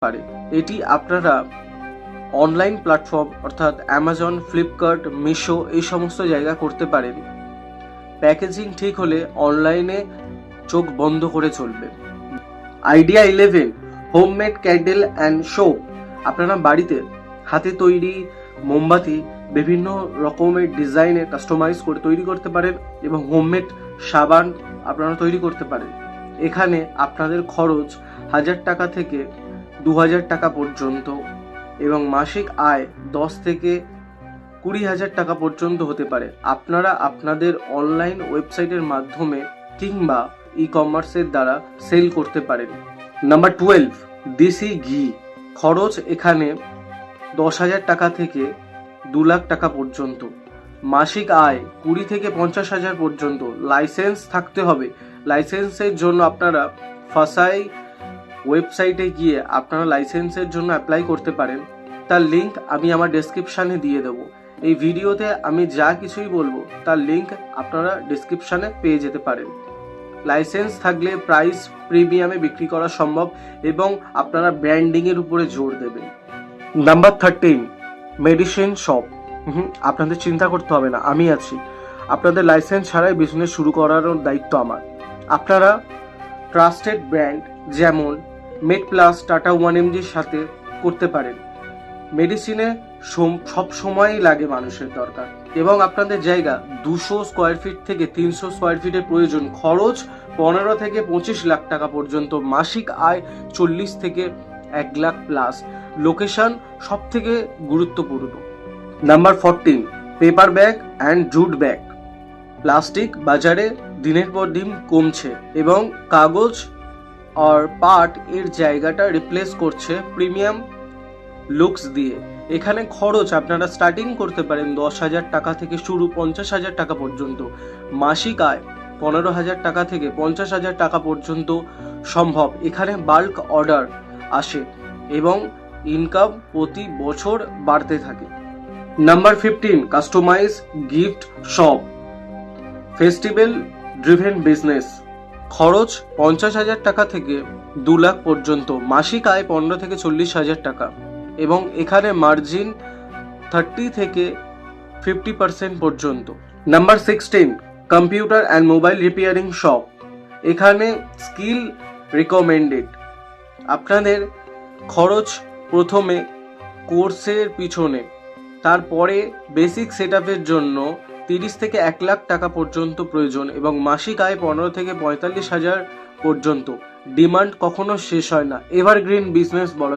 পারে। এটি আপনারা অনলাইন প্ল্যাটফর্ম অর্থাৎ অ্যামাজন, ফ্লিপকার্ট, মিশো এই সমস্ত জায়গা করতে পারেন। প্যাকেজিং ঠিক হলে অনলাইনে চোখ বন্ধ করে চলবে। Idea 11 homemade candle and soap. আপনারা বাড়িতে হাতে তৈরি মোমবাতি বিভিন্ন রকমের ডিজাইনে কাস্টমাইজ করে তৈরি করতে পারেন এবং হোমমেড সাবান আপনারা তৈরি করতে পারেন। এখানে আপনাদের খরচ 1000 টাকা থেকে 2000 টাকা পর্যন্ত এবং মাসিক আয় 10 থেকে 20,000 টাকা পর্যন্ত হতে পারে। আপনারা আপনাদের অনলাইন ওয়েবসাইটের মাধ্যমে কিংবা ই কমার্সের দ্বারা সেল করতে পারেন। নাম্বার 12 দেশি ঘি। খরচ এখানে 10,000 টাকা থেকে 2 লাখ টাকা পর্যন্ত। মাসিক আয় 20 থেকে 50,000 পর্যন্ত। লাইসেন্স থাকতে হবে। লাইসেন্সের জন্য আপনারা ফাসাই ওয়েবসাইটে গিয়ে আপনারা লাইসেন্সের জন্য অ্যাপ্লাই করতে পারেন। তার লিঙ্ক আমি আমার ডেসক্রিপশানে দিয়ে দেবো। এই ভিডিওতে আমি যা কিছুই বলবো তার লিঙ্ক আপনারা ডেসক্রিপশানে পেয়ে যেতে পারেন। লাইসেন্স থাকলে প্রাইস প্রিমিয়ামে বিক্রি করা সম্ভব এবং আপনারা ব্র্যান্ডিংয়ের উপরে জোর দেবেন। Number 13 medicine shop. আপনাদের চিন্তা করতে হবে না, আমি আছি। আপনাদের লাইসেন্স ছাড়াই বিজনেস শুরু করারও দায়িত্ব আমার। আপনারা ট্রাস্টেড ব্র্যান্ড যেমন মেডপ্লাস, টাটা 1mgর সাথে করতে পারেন। মেডিসিনে সব সময়ই লাগে মানুষের দরকার এবং আপনাদের জায়গা 200 স্কোয়ার ফিট থেকে 300 স্কোয়ার ফিটের প্রয়োজন। খরচ 15 থেকে 25 লাখ টাকা পর্যন্ত। মাসিক আয় 40 থেকে 1 লাখ প্লাস। লোকেশন সব থেকে গুরুত্বপূর্ণ। Number 14 paper bag and jute bag. Plastic বাজারে দিনের পর দিন কমছে এবং কাগজ আর পাট এর জায়গাটা রিপ্লেস করছে প্রিমিয়াম লুকস দিয়ে। এখানে খরচ আপনারা স্টার্টিং করতে পারেন 10,000 টাকা থেকে শুরু 50,000 টাকা পর্যন্ত। মাসিক আয় 15,000 টাকা থেকে 50,000 টাকা পর্যন্ত সম্ভব। এখানে বাল্ক অর্ডার আসে এবং ইনকাম প্রতি বছর বাড়তে থাকে। Number 15 customize gift shop. Festival driven business. খরচ 50,000 টাকা থেকে 2 লাখ পর্যন্ত। মাসিক আয় 15 থেকে 40,000 টাকা এবং এখানে মার্জিন 30 থেকে 50% পর্যন্ত। Number 16 computer and mobile repairing shop. এখানে স্কিল রিকমেন্ডেড। আপনাদের খরচ প্রথমে কোর্সের পিছনে, তারপরে বেসিক সেটআপের জন্য 30 থেকে 1 লাখ টাকা পর্যন্ত প্রয়োজন এবং মাসিক আয় 15 থেকে 45,000 পর্যন্ত। ডিমান্ড কখনো শেষ হয় না। এভারগ্রিন বিজনেস বলা